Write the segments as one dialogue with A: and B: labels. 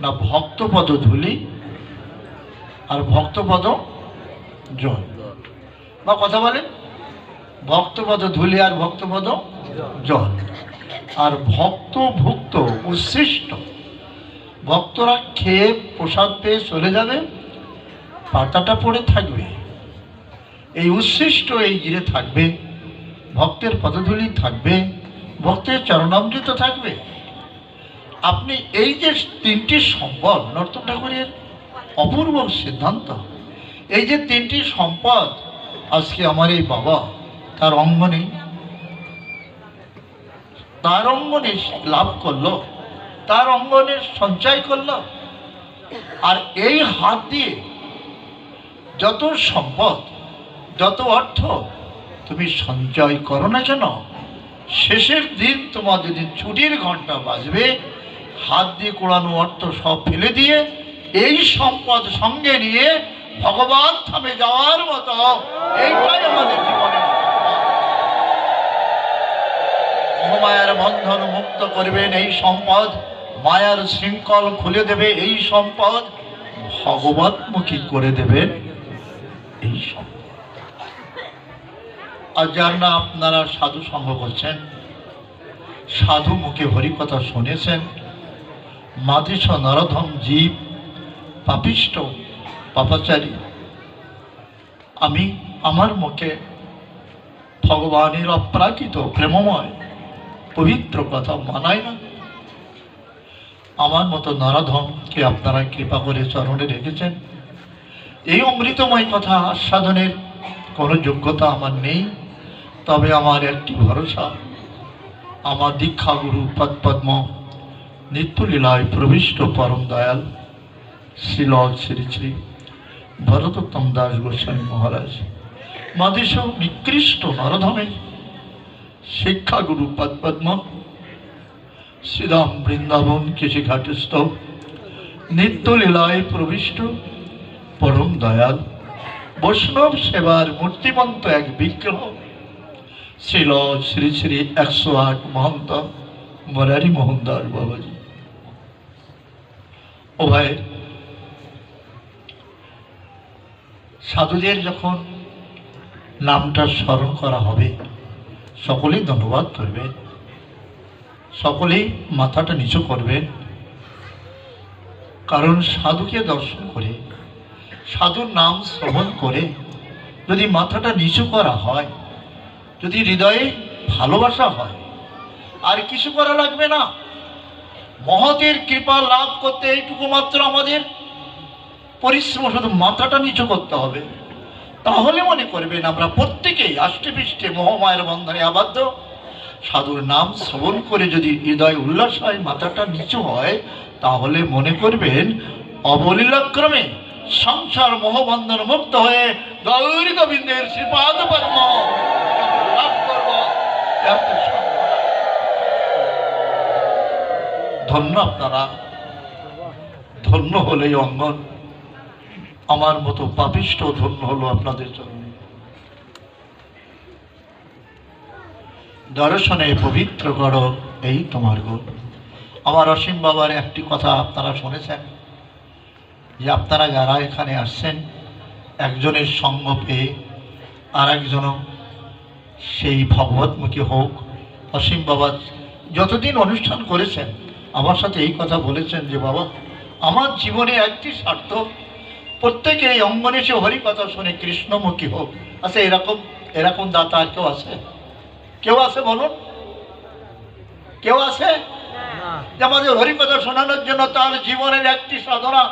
A: না ভক্তপদ ধুলি আর ভক্তপদ জল? বা কথা বলেন, ভক্তপদ ধুলি আর ভক্তপদ জল। আর ভক্ত ভুক্ত উচ্ছিষ্ট, ভক্তরা খেয়ে প্রসাদ পেয়ে চলে যাবে, পাতাটা পড়ে থাকবে, এই উচ্ছিষ্ট এই গিরে থাকবে, ভক্তের পদধূলি থাকবে, ভক্তের চরণামৃত থাকবে। আপনি এই যে তিনটি সম্পদ, নর্তন ঠাকুরের অপূর্ব সিদ্ধান্ত, এই যে তিনটি সম্পদ আজকে আমার এই বাবা তার অঙ্গনে লাভ করলো, তার অঙ্গনে সঞ্চয় করলো। আর এই হাত দিয়ে যত সম্পদ, যত অর্থ তুমি সঞ্চয় করো না কেন, শেষের দিন তোমার যদি ছুটির ঘন্টা বাজবে, হাত দিয়ে কোড়ানো অর্থ সব ফেলে দিয়ে এই সম্পদ সঙ্গে নিয়ে ভগবান ধামে যাওয়ার মতো এইটাই আমাদের জীবনে। মায়ার বন্ধন মুক্ত করবেন এই সম্পদ, মায়ার শৃঙ্খল খুলে দেবে এই সম্পদ, ভগবতমুখী করে দেবেন এই সম্পদ। আর যার না আপনারা সাধু সঙ্গ করছেন, সাধু মুখে হরিকথা শুনেছেন, মাধিস নরধম জীব পাপিষ্ট পাপাচারী, আমি আমার মুখে ভগবানের অপ্রাকৃত প্রেমময় পবিত্র কথা মানায় না। আমার মতো নরধমকে আপনারা কৃপা করে চরণে রেখেছেন। এই অমৃতময় কথা আস্বাদনের কোনো যোগ্যতা আমার নেই, তবে আমার একটি ভরসা, আমার দীক্ষাগুরু পদ্ম নিত্যলীলায় প্রবিষ্ট পরম দয়াল শ্রীল শ্রী শ্রী ভরতোত্তম দাস গোস্বামী মহারাজ মাদেশ নিকৃষ্ট নরধমে শিক্ষাগুরু পদ্ম শ্রীরাম বৃন্দাবন কেশিঘাটস্থ নিত্যলীলায় প্রবিষ্ট পরম দয়াল বৈষ্ণব সেবার মূর্তিমন্ত এক বিগ্রহ শ্রীল শ্রী শ্রী 108 মহন্ত মুরারি মোহন দাস বাবাজি। ও ভাই, সাধুদের যখন নামটা স্মরণ করা হবে, সকলেই ধন্যবাদ করবেন, সকলেই মাথাটা নিচু করবেন। কারণ সাধুকে দর্শন করে, সাধুর নাম শ্রবণ করে যদি মাথাটা নিচু করা হয়, যদি হৃদয়ে ভালোবাসা হয়, আর কিছু করা লাগবে না। মহতের কৃপা লাভ করতে এইটুকু মাত্র আমাদের পরিশ্রম, শুধু মাথাটা নিচু করতে হবে। তাহলে মনে করবেন আমরা প্রত্যেকেই আষ্টে পৃষ্ঠে মোহমায়ের বন্ধনে আবদ্ধ। সাধুর নাম শ্রবণ করে যদি হৃদয় উল্লাস হয়, মাথাটা নিচু হয়, তাহলে মনে করবেন অবলীলাক্রমে সংসার মোহবন্ধন মুক্ত হয়ে গৌর গোবিন্দের শ্রীপাদ পদ্ম লাভ করব। ধন্য আপনারা, ধন্য হলে অঙ্গন, আমার মতো পাপিষ্ট ধন্য হলো আপনাদের জন্য। দর্শনে পবিত্র করো এই তোমার গুণ। আমার অসীম বাবার একটি কথা আপনারা শুনেছেন, যে আপনারা যারা এখানে আসছেন, একজনের সঙ্গ পেয়ে আর একজনও সেই ভগবতমুখী হোক। অসীম বাবা যতদিন অনুষ্ঠান করেছেন আমার সাথে এই কথা বলেছেন যে বাবা, আমার জীবনে একটি স্বার্থ, প্রত্যেকে এই অঙ্গনে সে হরি কথা শুনে কৃষ্ণমুখী হোক। আচ্ছা, এরকম দাতা আর কেউ আছে? কেউ আছে বলুন? কেউ আছে যে আমাদের হরি কথা শোনানোর জন্য তার জীবনের একটি সাধনা?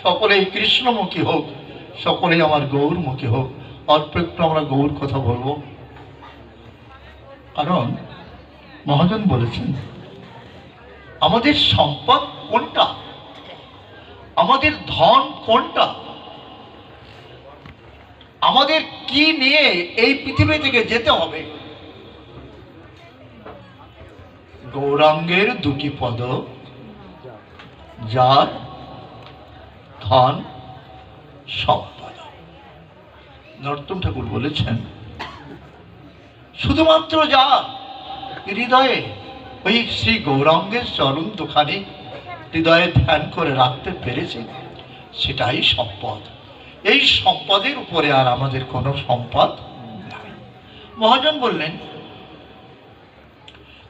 A: সকলেই কৃষ্ণমুখী হোক, সকলেই আমার গৌরমুখী হোক। অল্প একটু আমরা গৌর কথা বলবো, কারণ মহাজন বলেছেন আমাদের সম্পদ কোনটা, আমাদের ধন কোনটা, আমাদের কি নিয়ে এই পৃথিবী থেকে যেতে হবে। গৌরাঙ্গের দুটি পদ, যার ধন সম্পদ। নরোত্তম ঠাকুর বলেছেন শুধুমাত্র যার হৃদয়ে ওই শ্রী গৌরাঙ্গের চরণ দুখানি হৃদয়ে ধ্যান করে রাখতে পেরেছি, সেটাই সম্পদ। এই সম্পদের উপরে আর আমাদের কোনো সম্পদ নাই। মহাজন বললেন,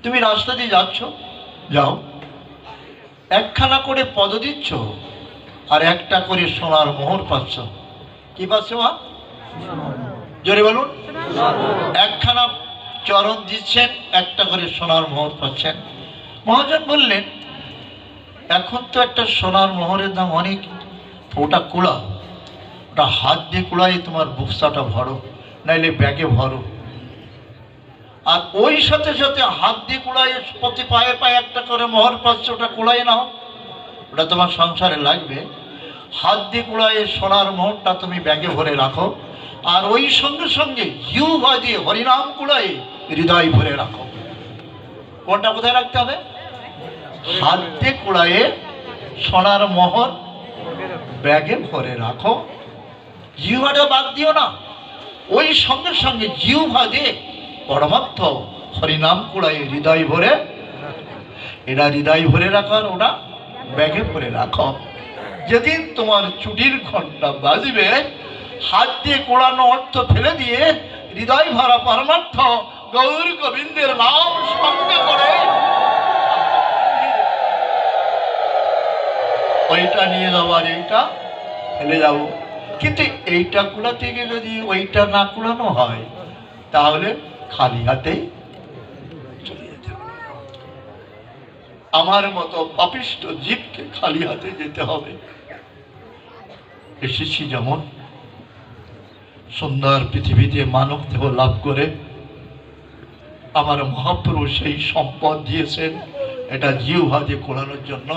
A: তুমি রাস্তা দিয়ে যাচ্ছ, যাও, একখানা করে পদ দিচ্ছ আর একটা করে সোনার মোহর পাচ্ছ। কি পাচ্ছ মা? জোরে বলুন। একখানা চরণ দিচ্ছেন, একটা করে সোনার মোহর পাচ্ছেন। মহাজন বললেন, এখন তো একটা সোনার মোহরের দাম অনেক, ওটা কুড়াও, ওটা হাত দিয়ে কুড়াই তোমার বুকসাটা ভরো, নাইলে ব্যাগে ভরো। আর ওই সাথে সাথে হাত দিয়ে কুড়াই প্রতি পায়ে পায়ে একটা করে মোহর পাচ্ছে, ওটা কুড়াই নাও, ওটা তোমার সংসারে লাগবে। হাত দিয়ে কুড়াই সোনার মোহরটা তুমি ব্যাগে ভরে রাখো, আর ওই সঙ্গে সঙ্গে জিহ্বা দিয়ে হরিনাম কুড়াই হৃদয় ভরে রাখো। কোনটা কোথায় রাখতে হবে? হাত দিয়ে কুড়াইয়ে সোনার মোহর ব্যাগে ভরে রাখো, জিহ্বাটা বাদ দিও না। ওই সঙ্গে সঙ্গে জিহ্বা দিয়ে পরমার্থ হরিনাম কুড়াই হৃদয় ভরে, এটা হৃদয় ভরে রাখার, ওটা ব্যাগে ভরে রাখো। যেদিন তোমার ছুটির ঘন্টা বাজবে, হাত দিয়ে কোড়ানো অর্থ ফেলে দিয়ে হৃদয় ভরা পরমার্থ গৌর গোবিন্দের নাম সঙ্গে করে ওইটা নিয়ে যাবো আর এইটা ফেলে যাব। কিন্তু এইটা কুড়াতে গিয়ে যদি ওইটা না কুড়ানো হয়, তাহলে খালি হাতেই চলে যেতে হবে। আমার মতো পাপিষ্ঠ জীবকে খালি হাতে যেতে হবে। এসেছি যেমন সুন্দর পৃথিবীতে মানব দেহ লাভ করে, আমার মহাপ্রভু সেই সম্পদ দিয়েছেন, এটা জিহ্বা দিয়ে কোড়ানোর জন্য।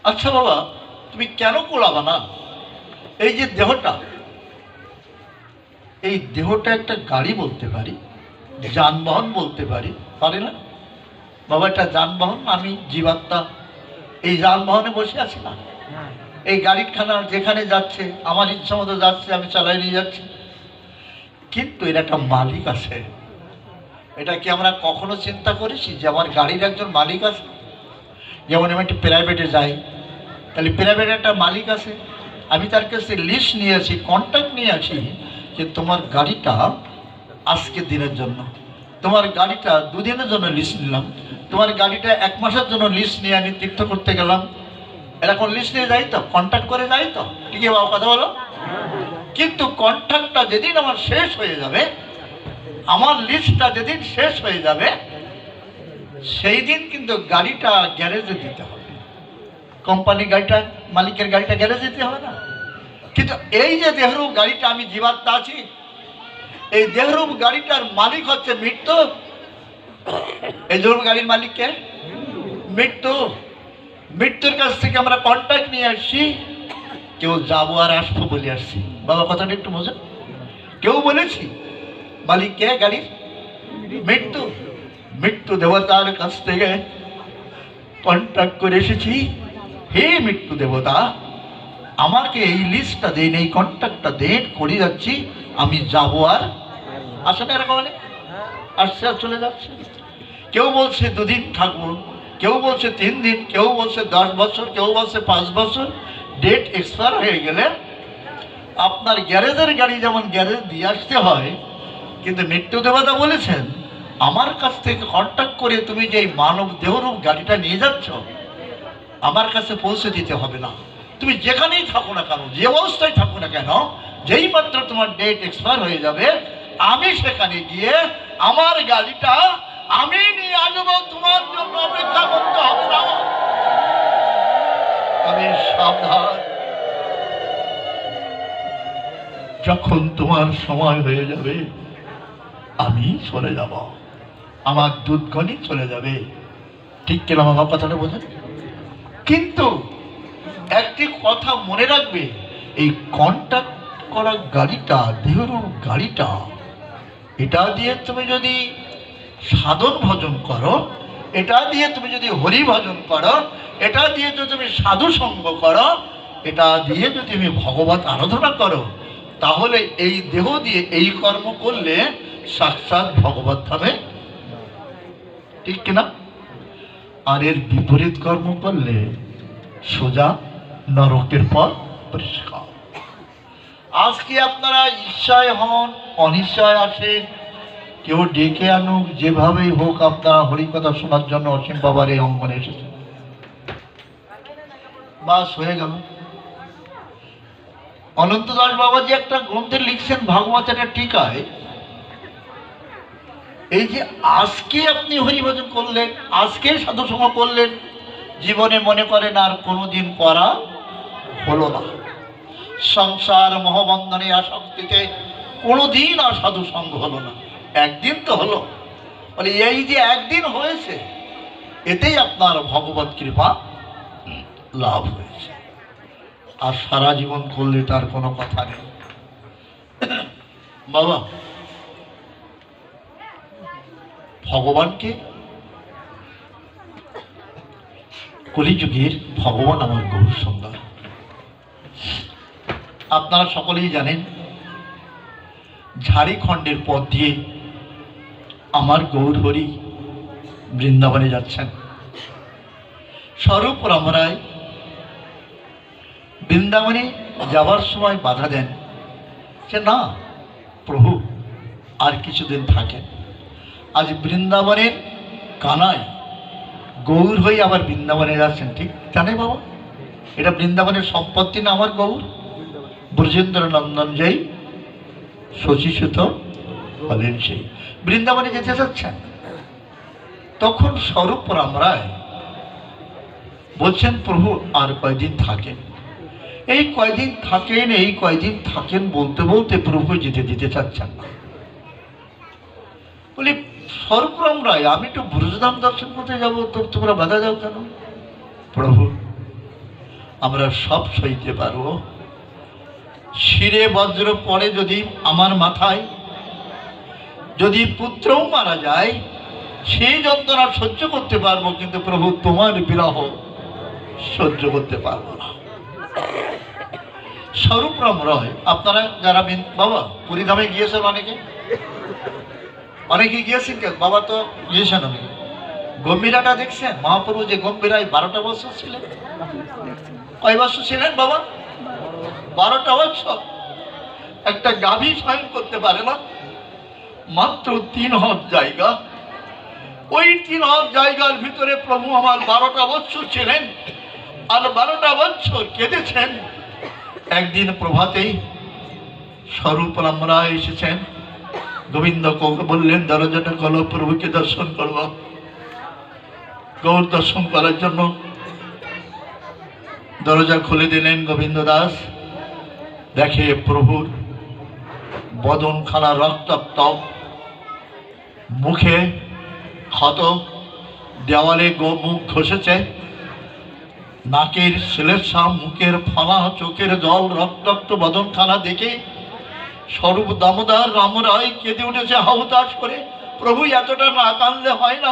A: আচ্ছা বাবা, তুমি কেন কোড়াবা না? এই যে দেহটা, এই দেহটা একটা গাড়ি বলতে পারি, যানবাহন বলতে পারি, পারে না বাবা? এটা যানবাহন, আমি জীবাত্মা এই যানবাহনে বসে আছি না? এই গাড়িখানা যেখানে যাচ্ছে আমার ইচ্ছা মতো যাচ্ছে, আমি চালাই নিয়ে যাচ্ছি, কিন্তু এর একটা মালিক আছে। এটা কি আমরা কখনো চিন্তা করেছি যে আমার গাড়ির একজন মালিক আছে? যেমন আমি একটু প্রাইভেটে যাই, তাহলে প্রাইভেটে একটা মালিক আছে, আমি তার কাছে লিস্ট নিয়ে আসি, কন্ট্যাক্ট নিয়ে আসি যে তোমার গাড়িটা আজকের দিনের জন্য, তোমার গাড়িটা দুদিনের জন্য লিস্ট নিলাম, তোমার গাড়িটা 1 মাসের জন্য লিস্ট নিয়ে আমি তীর্থ করতে গেলাম। এরকম লিস্ট নিয়ে যাই তো, কন্ট্যাক্ট করে যাই তো, ঠিক আছে বাবা, কথা বলো। কিন্তু কন্ট্যাক্টটা যেদিন আমার শেষ হয়ে যাবে, আমার লিস্টটা যেদিন শেষ হয়ে যাবে, সেই দিন কিন্তু গাড়িটা গ্যারেজে দিতে হবে। কোম্পানি গাড়িটা, মালিকের গাড়িটা গ্যারেজে দিতে হবে না? কিন্তু এই যে দেহরূপ গাড়িটা, আমি জীবাত্মা আছি, এই দেহরূপ গাড়িটার মালিক হচ্ছে মৃত্যু। এই দেহরূপ গাড়ির মালিক কে? মৃত্যু। মৃত্যুর কাছ থেকে আমরা কন্ট্যাক্ট নিয়ে আসছি, কেউ যাবো আর আসবো বলে আসছি। বাবা কথাটা একটু বোঝেন। কেউ বলেছি মালিক কে গাড়ির? মৃত্যু। মৃত্যু দেবতার কাছ থেকে কন্ট্যাক্ট করে এসেছি, হে মৃত্যু দেবতা, আমাকে এই লিস্টটা দেন, এই কন্ট্যাক্টটা দেন, করে যাচ্ছি, আমি যাবো আর আসলে এরকম অনেক আসছে আর চলে যাচ্ছে। কেউ বলছে 2 দিন থাকবো, কেউ বলছে 3 দিন, কেউ বলছে 10 বছর, কেউ বলছে 5 বছর। ডেট এক্সপায়ার হয়ে গেলে আপনার গ্যারেজের গাড়ি যেমন গ্যারেজ দিয়ে আসতে হয়, কিন্তু মৃত্যু দেবতা বলেছেন আমার কাছ থেকে কন্ট্যাক্ট করে তুমি যে মানব দেহরূপ গাড়িটা নিয়ে যাচ্ছ, আমার কাছে পৌঁছে দিতে হবে না। তুমি যেখানেই থাকো না কেন, যে অবস্থায় থাকো না কেন, যেই মাত্র তোমার ডেট এক্সপায়ার হয়ে যাবে, আমি সেখানে গিয়ে আমার গাড়িটা আমি নিয়ে আসবো, তোমার জন্য অপেক্ষা করতে হবে না। আমি সাবধান, যখন তোমার সময় হয়ে যাবে আমি চলে যাব, আমার দুধগণই চলে যাবে। ঠিক কিনা আমার কথাটা বোঝেন? কিন্তু একটি কথা মনে রাখবে, এই কন্ট্যাক্ট করা গাড়িটা, দেহরূপ গাড়িটা, এটা দিয়ে তুমি যদি সাধন ভজন করো, এটা দিয়ে তুমি যদি হরি ভজন করো, এটা দিয়ে যদি তুমি সাধু সঙ্গ করো, এটা দিয়ে যদি তুমি ভগবত আরাধনা করো, তাহলে এই দেহ দিয়ে এই কর্ম করলে সাক্ষাৎ ভগবত ধামে, ঠিক কিনা? আর এর বিপরীত কর্ম করলে সোজা নরকের পথ পরিষ্কার। আজকে আপনারা ইচ্ছায় হন, অনিচ্ছায় আসেন, কেউ ডেকে আনুক, যেভাবেই হোক আপনারা হরিকথা শোনার জন্য অসীম বাবার এই অঙ্গনে এসেছেন, বাস হয়ে গেল। অনন্ত দাস বাবাজি একটা গ্রন্থে লিখছেন ভাগবতের টিকায়, এই যে আজকে আপনি হরিভজন করলেন, আজকে সাধুসঙ্গ করলেন, জীবনে মনে করেন আর কোনোদিন করা হলো না, সংসার মোহবন্ধনে আসক্তিতে কোনোদিন আর সাধুসঙ্গ হলো না, একদিন তো হলো। বলে এই যে একদিন হয়েছে, এতেই আপনার ভগবত কৃপা লাভ হয়েছে, আর সারা জীবন করলে তার কোনো কথা নেই। বাবা, ভগবানকে, কলিযুগের ভগবান আমার গৌর সুন্দর। আপনারা সকলেই জানেন ঝাড়খণ্ডের পথ দিয়ে আমার গৌর হরি বৃন্দাবনে যাচ্ছেন। স্বরূপ রামরায় বৃন্দাবনে যাওয়ার সময় বাধা দেন যে না প্রভু আর কিছুদিন থাকেন। আজ বৃন্দাবনের কানায় গৌর হয়ে আবার বৃন্দাবনে যাচ্ছেন, ঠিক জানে বাবা? এটা বৃন্দাবনের সম্পত্তি না আমার গৌর? ব্রজেন্দ্র নন্দন যাই শশীসুত হলেন সেই, বৃন্দাবনে যেতে যাচ্ছেন। তখন স্বরূপ রামরায় বলছেন প্রভু আর কয়দিন থাকেন, এই কয়দিন থাকেন, এই কয়দিন থাকেন বলতে বলতে প্রভু যেতে দিতে চাচ্ছেন না। বলি স্বরূপ রামরায় আমি একটু ব্রজধাম দর্শন করতে যাবো, তো তোমরা বাধা দাও কেন? প্রভু আমরা সব সইতে পারবো, শিরে বজ্র পড়ে যদি আমার মাথায়, যদি পুত্রও মারা যায় সেই যন্ত্রণা সহ্য করতে পারবো, কিন্তু প্রভু তোমার বিরহ সহ্য করতে পারবো না। স্বরূপ রামরায়, আপনারা যারা বাবা পুরীধামে গিয়েছেন, অনেকে গিয়েছেন, বাবা তো গিয়েছেন, অনেকে গম্ভীরাটা দেখছেন, মহাপ্রভু যে গম্ভীরায় 12টা বছর ছিলেন। কয় বছর ছিলেন বাবা? 12টা বছর। একটা গাভী শয়ন করতে পারে না, মাত্র 3 হাত জায়গা, ওই 3 হাত জায়গার ভিতরে প্রভু আমার 12টা বছর ছিলেন, আর 12টা বছর কেঁদেছেন। একদিন প্রভাতেই স্বরূপ রামরায় এসেছেন, গোবিন্দ বললেন দরজাটা খোলো, প্রভুকে দর্শন করব। গৌর দর্শন করার জন্য দরজা খুলে দিলেন। গোবিন্দ দাস দেখে প্রভুর বদনখানা রক্তাক্ত, মুখে ক্ষত, দেওয়ালে মুখ ঘষেছে, নাকের শ্লেষা, মুখের ফলা, চোখের জল, রক্তাক্ত বদনখানা দেখে স্বরূপ দামোদর রামরায় কেঁদে উঠেছে হাহুতাশ করে। প্রভু এতটা না কাঁদলে হয় না,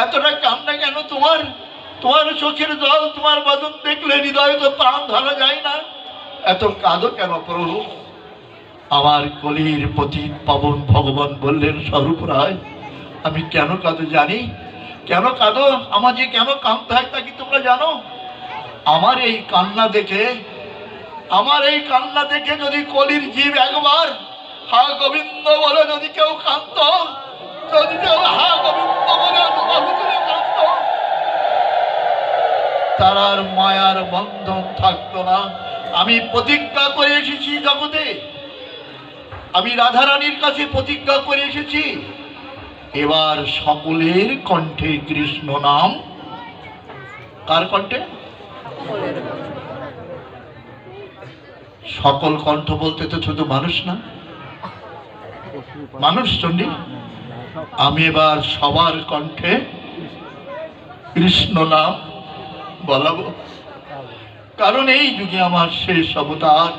A: এতটা কান্না কেন তোমার? তোমার চোখের জল, তোমার বদন দেখলে হৃদয়ে তো প্রাণ ধরা যায় না, এত কাঁদো কেন প্রভু? আমার কলির পতি পাবন ভগবান বললেন স্বরূপ রায় আমি কেন কাঁদো জানি। কেন কাঁদো? আমার যে কেন কাঁদতে হয় তা কি তোমরা জানো? আমার এই কান্না দেখে, আমার এই কান্না দেখে যদি কলির জীব একবার হা গোবিন্দ বলে যদি কেউ কাঁদত, যদি কেউ হা গোবিন্দ বলে কাঁদত, তার আর মায়ার বন্ধন থাকতো না। আমি প্রতিজ্ঞা করে এসেছি জগতে, আমি রাধারানীর কাছে প্রতিজ্ঞা করে এসেছি, এবার সকলের কণ্ঠে কৃষ্ণ নাম। কার কণ্ঠে? সকল কণ্ঠ বলতে তো শুধু মানুষ না, মানুষ চণ্ডী। আমি এবার সবার কণ্ঠে কৃষ্ণ নাম বলাবো, কারণ এই যুগে আমার শেষ অবতার।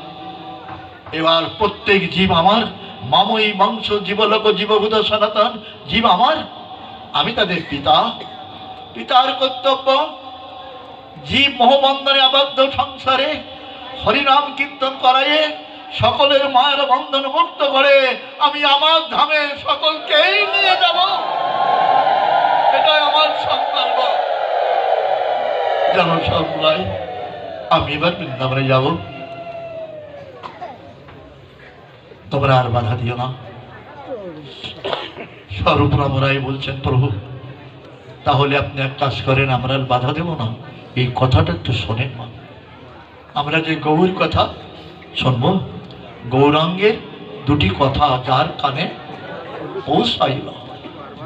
A: এবার প্রত্যেক জীব আমার, মাময়ী বংশ জীবলোক জীবভূত সনাতন জীব আমার, আমি তাদের পিতা। পিতার কর্তব্য জীব মোহবন্ধনে আবদ্ধ সংসারে হরিনাম কীর্তন করায়ে সকলের মায়ের বন্ধন মুক্ত করে আমি আমার ধামে সকলকেই নিয়ে যাব, এটাই আমার সংকল্প। জানো সবাই, আমি এবার বৃন্দাবনে যাব, তোমরা আর বাধা দিও না। স্বরূপ রামরায় বলছেন, প্রভু তাহলে আপনি এক কাজ করেন, আমরা আর বাধা দেব না, এই কথাটা একটু শোনেন মা। আমরা যে গৌর কথা শুনবো, গৌরাঙ্গের দুটি কথা যার কানে পৌঁছাইল,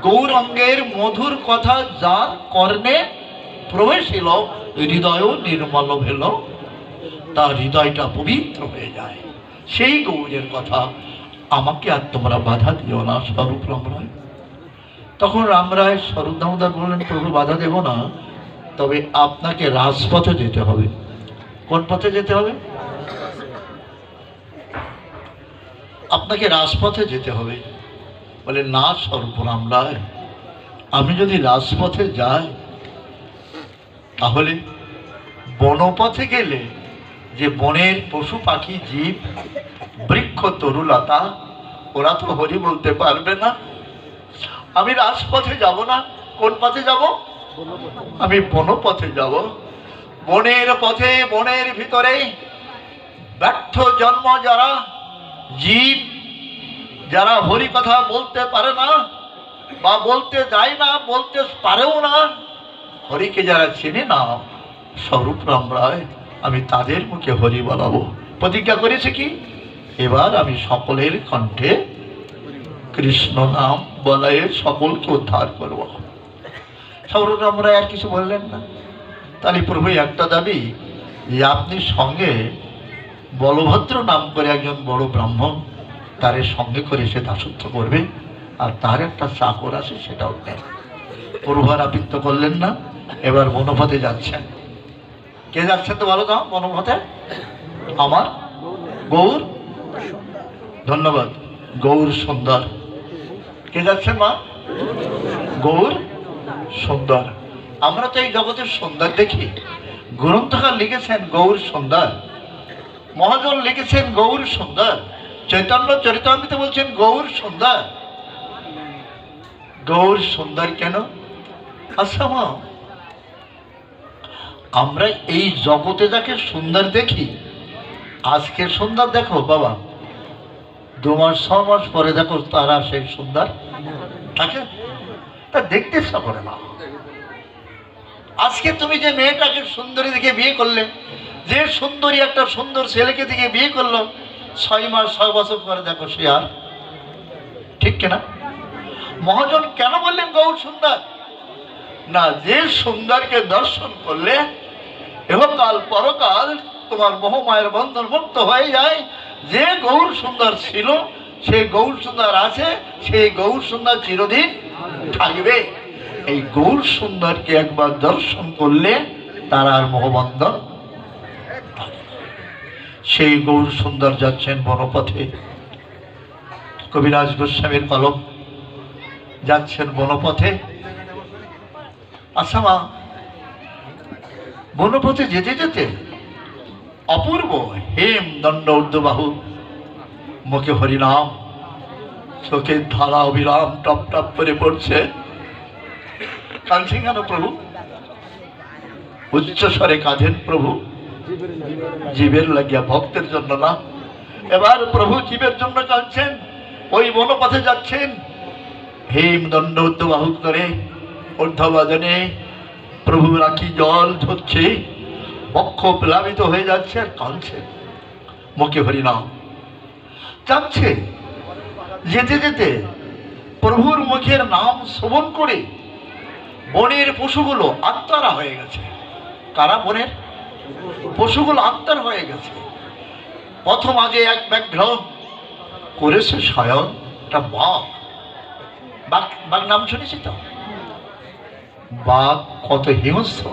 A: গৌরাঙ্গের মধুর কথা যার কর্ণে প্রবেশিল, হৃদয় নির্মল হইল, তার হৃদয়টা পবিত্র হয়ে যায়। সেই গৌরের কথা আমাকে আর তোমরা বাধা দিও না স্বরূপ রামরায়। তখন রামরায় স্বরূপ দামোদর বললেন, প্রভু বাধা দেব না, তবে আপনাকে রাজপথে যেতে হবে। কোন পথে যেতে হবে? আপনাকে রাজপথে যেতে হবে। বলে, না স্বরূপ রামরায়, আমি যদি রাজপথে যাই তাহলে বনপথে গেলে যে বনের পশু পাখি জীব বৃক্ষ তরুলতা ওরা তো হরি বলতে পারবে না। আমি রাজপথে যাব না। কোন পথে যাব? আমি বনপথে যাব। বনের পথে, বনের ভিতরে ব্যর্থ জন্ম যারা জীব, যারা হরি কথা বলতে পারে না বা বলতে যায় না, বলতে পারেও না, হরিকে যারা চেনে না স্বরূপ রামরায়, আমি তাদের মুখে হরি বলাবো। প্রতিজ্ঞা করেছে কি, এবার আমি সকলের কণ্ঠে কৃষ্ণ নাম বলায় সকলকে উদ্ধার করব। স্বরূপ রামরায় আর কিছু বললেন না। তাহলে প্রভু একটা দাবি যে আপনি সঙ্গে বলভদ্র নাম করে একজন বড় ব্রাহ্মণ, তার সঙ্গে করে সে দাসত্ব করবে, আর তার একটা চাকর আছে সেটাও নেই। প্রভু আর আবৃত্ত করলেন না। এবার বনপথে যাচ্ছেন। কে যাচ্ছেন তো বলো তো? বনপথে আমার গৌর, ধন্যবাদ, গৌর সুন্দর। কে যাচ্ছেন মা? গৌর সুন্দর। আমরা তো এই জগতের সুন্দর দেখি। গ্রন্থকার লিখেছেন গৌর সুন্দর, মহাজন লিখেছেন গৌর সুন্দর, চৈতন্য চরিতামৃতে বলছেন গৌর সুন্দর। গৌর সুন্দর কেন? আচ্ছা মা, আমরা এই জগতে যাকে সুন্দর দেখি, আজকে সুন্দর দেখো বাবা, 2 মাস 6 মাস পরে দেখো তারা সেই সুন্দর থাকে, তা দেখতে ইচ্ছা করে না। আজকে তুমি যে মেয়েটাকে সুন্দরী দেখে বিয়ে করলে, যে সুন্দরী একটা সুন্দর ছেলেকে দেখে বিয়ে করলো, 6 মাস 6 বছর পরে দেখো সে আর, ঠিক কিনা? মহাজন কেন বললেন গৌর সুন্দর? না, যে সুন্দরকে দর্শন করলে ইহকাল পরকাল তোমার মোহমায়ের বন্ধন মুক্ত হয়ে যায়। যে গৌর সুন্দর ছিল, সেই গৌর সুন্দর আছে, সেই গৌর সুন্দর চিরদিন থাকবে। এই গৌর সুন্দরকে একবার দর্শন করলে তার আর মোহবন্ধন। সেই গৌর সুন্দর যাচ্ছেন বনপথে। কবিরাজ গোস্বামীর কলম, যাচ্ছেন বনপথে। আচ্ছা মা, বনপথে যেতে যেতে অপূর্ব হেম দণ্ড ঊর্ধ্ববাহু, মুখে হরিনাম, চোখের ধারা অবিরাম টপ টপ করে পড়ছে। কাঁদছেন কেন প্রভু? উচ্চ স্বরে কাঁদেন প্রভু, জীবের লাগিয়া, ভক্তের জন্য না। এবার প্রভু জীবের জন্য কাঁদছেন। ওই বনপথে যাচ্ছেন, হেম দণ্ড ঊর্ধ্ববাহু করে ঊর্ধ্ববাদনে প্রভু রাখি জল ঝরছে, বক্ষ প্লাবিত হয়ে যাচ্ছে আর কাঁদছে, মুখে হরিনাম যাচ্ছে। যেতে যেতে প্রভুর মুখের নাম শ্রবণ করে বনের পশুগুলো আত্মারা হয়ে গেছে। কারা? বনের পশুগুলো আত্মার হয়ে গেছে। প্রথম আগে এক ব্যাঘ্র করেছে শয়ন, একটা বাঘ। বাঘ নাম শুনেছি তো? বাঘ কত হিংস্র।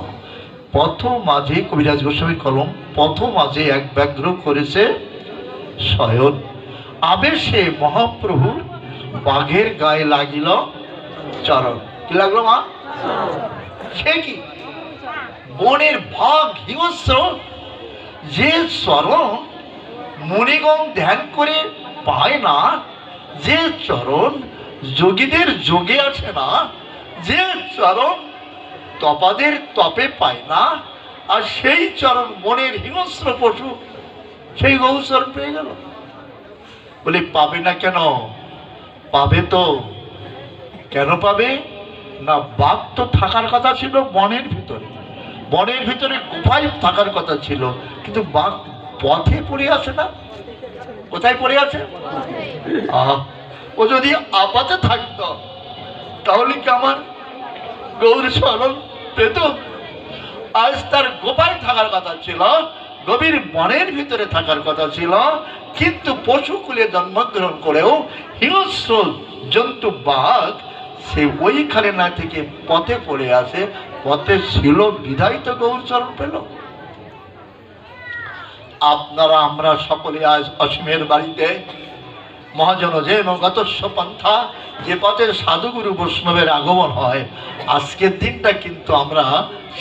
A: প্রথম মাঝে কবিরাজ গোস্বামীর কলম, প্রথম মাঝে এক ব্যাঘ্র করেছে শয়ন। আবেশে মহাপ্রভুর বাঘের গায়ে লাগিল চরণ। কি লাগলো মা? সে কি বনের বাঘ হিংস্র, যে চরণ মুনিগণ ধ্যান করে পায় না, যে চরণ যোগীদের যোগে আছে না, যে চরণ তপাদের তপে পায় না, আর সেই চরণ মনের হিংস্র পশু সেই গৌরচরণ পেয়ে গেল। বলি পাবে না কেন? পাবে তো। কেন পাবে না? বাঘ তো থাকার কথা ছিল বনের ভিতরে, বনের ভিতরে গুফায় থাকার কথা ছিল, কিন্তু বাঘ পথে পড়ে আছে না? কোথায় পড়ে আছে? ও যদি আপাতে থাকতো তাহলে কি আমার গৌরচরণ পেত? আজ তার গোপায় থাকার কথা ছিল, গভীর বনের ভিতরে থাকার কথা ছিল, কিন্তু পশুকুলে জন্মগ্রহণ করেও হিংস্র জন্তু বাঘ সে ওইখানে না থেকে পথে পড়ে আসে। পথে ছিল বিধায় তো গৌরচরণ পেল। আপনারা আমরা সকলে আজ অসীমের বাড়িতে মহাজন যেন গতস্ব পন্থা, যে পথে সাধুগুরু বৈষ্ণবের আগমন হয়, আজকের দিনটা কিন্তু আমরা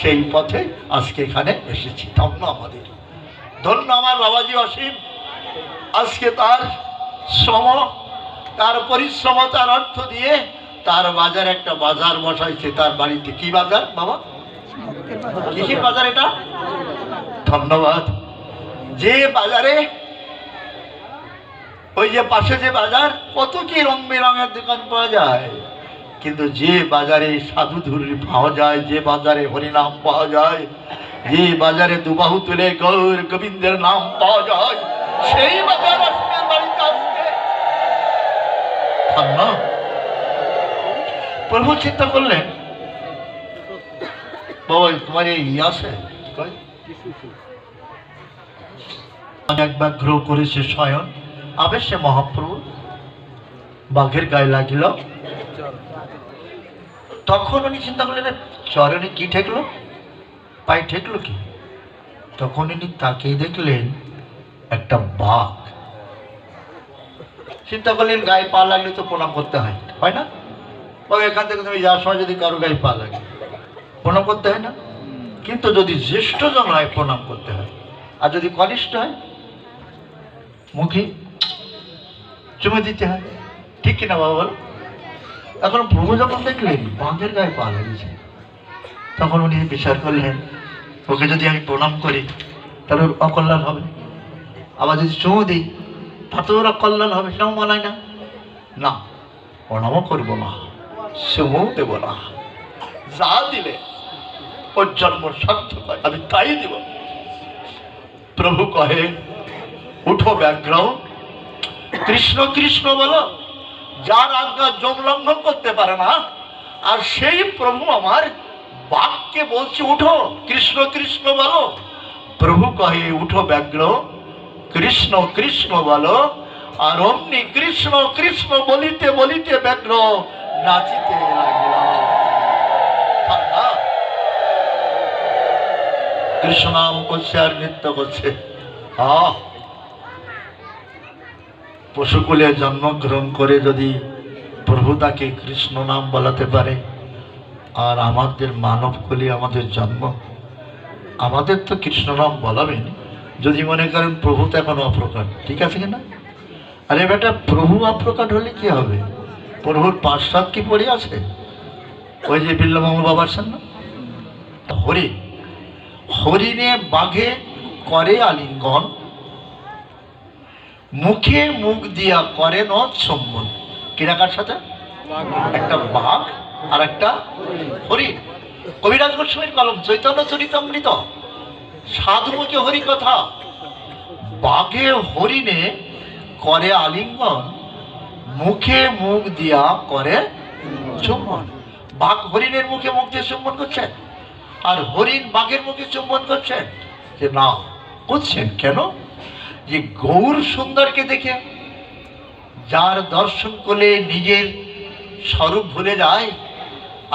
A: সেই পথে আজকে এখানে এসেছি। ধন্য আমাদের, ধন্য আমার বাবাজি অসীম। আজকে তার শ্রম, তার পরিশ্রম, তার অর্থ দিয়ে তার বাজার একটা বাজার বসাইছে তার বাড়িতে। কি বাজার বাবা? কিসের বাজার এটা? ধন্যবাদ। যে বাজারে ওই যে পাশে যে বাজার, কত কি রং বেরঙের দোকান পাওয়া যায়, কিন্তু যে বাজারে সাধু ধুরি পাওয়া যায়, যে বাজারে হরিনাম পাওয়া যায়, যে বাজারে দুবাহু তুলে গৌর গোবিন্দের নাম পাওয়া যায়, সেই বাজার আসবে বাড়িতে আসবে। প্রভু চিন্তা করলেন, বাবা তোমার এই আছে এক ব্যাঘ্র করেছে শয়ন, আবেশে মহাপ্রভু বাঘের গায়ে লাগিল। তখন উনি চিন্তা করলেন চরণে কি ঠেকলো, পায়ে ঠেকলো কি? তখন উনি তাকেই দেখলেন একটা বাঘ। চিন্তা করলেন গায়ে পা লাগলে তো প্রণাম করতে হয়, হয় না? তবে এখান থেকে তুমি যাওয়ার সময় যদি কারো গায়ে পা লাগে প্রণাম করতে হয় না? কিন্তু যদি জ্যেষ্ঠজন হয় প্রণাম করতে হয়, আর যদি কনিষ্ঠ হয় মুখে চুমে দিতে হয়, ঠিক কিনা বাবা বল? এখন প্রভু যখন দেখলেন বাঘের গায়ে পা লাগিয়েছে, তখন উনি বিচার করলেন ওকে যদি আমি প্রণাম করি তাহলে ওর অকল্যাণ হবে, আবার যদি চুমু দিই তাতে ওর অকল্যাণ হবে, সেটাও মানায় না। না, প্রণামও করবো না, চুমু দেব না, যা দিলে ওর জন্ম সার্থক হয় আমি তাই দিব। প্রভু কহে উঠো ব্যাঘ্র, কৃষ্ণ কৃষ্ণ বলো, যার আজ্ঞা যম লঙ্ঘন করতে পারে না। আর সেই প্রভু আমার বাঘকে বলছে উঠো কৃষ্ণ কৃষ্ণ বলো। প্রভু কহে উঠো ব্যাঘ্র, কৃষ্ণ কৃষ্ণ বলো। আর অমনি কৃষ্ণ কৃষ্ণ বলিতে বলিতে ব্যাঘ্র নাচিতে লাগিল। কৃষ্ণ নাম করছে আর নৃত্য করছে। পশুকুলে জন্মগ্রহণ করে যদি প্রভু তাকে কৃষ্ণ নাম বলাতে পারে, আর আমাদের মানবকুলে আমাদের জন্ম, আমাদের তো কৃষ্ণ নাম বলাবেন যদি মনে করেন প্রভু তো এখন অপ্রকট, ঠিক আছে কিনা? আরে বেটা, প্রভু অপ্রকট হলে কি হবে? প্রভুর পাশ্চাত কি পড়ে আছে? ওই যে বিল্লমঙ্গল বাবার সামনে হরিণ, হরিণে বাঘে করে আলিঙ্গন, মুখে মুখ দিয়া করে নদ সম্বন। কিরাকার সাথে একটা বাঘ আর একটা হরিণ। কবিরাজ গোস্বামীর কলম চৈতন্য চরিতামৃত, সাধুমুখে হরি কথা। বাঘে হরিণে করে আলিঙ্গন, মুখে মুখ দিয়া করে চুম্বন। বাঘ হরিণের মুখে মুখ দিয়ে চুম্বন করছেন, আর হরিণ বাঘের মুখে চুম্বন করছেন। যে না করছেন কেন? যে গৌর সুন্দরকে দেখে যার দর্শন করলে নিজের স্বরূপ ভুলে যায়,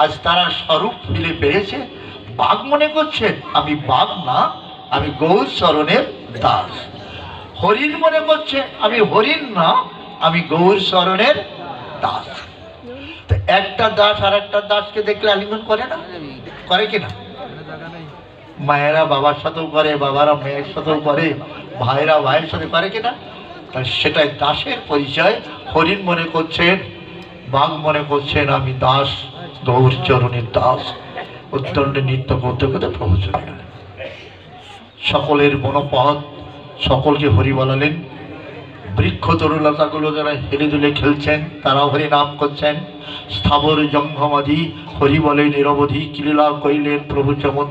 A: আজ তারা স্বরূপ ফিরে পেয়েছে। বাঘ মনে করছেন আমি বাঘ না, আমি গৌর চরণের দাস। হরিণ মনে করছে আমি হরিণ না, আমি গৌর চরণের দাস। তো একটা দাস আর একটা দাসকে দেখলে আলিঙ্গন করে না? করে কিনা? মায়েরা বাবার সাথেও করে, বাবারা মেয়ের সাথেও করে, ভাইরা ভাইয়ের সাথে করে কিনা? তাই সেটাই দাসের পরিচয়। হরিণ মনে করছেন, বাঘ মনে করছেন আমি দাস, গৌর চরণের দাস। উত্তরণে নৃত্য করতে করতে প্রভু চলে গেলেন। সকলের বনপথ সকলকে হরি বলালেন। বৃক্ষ তরুলতাগুলো যারা হেলে দুলে খেলছেন তারাও হরি নাম করছেন। স্থাবর জঙ্গমাদি হরি বলে নিরবধি, কিলীলা কইলেন প্রভু চমৎকার।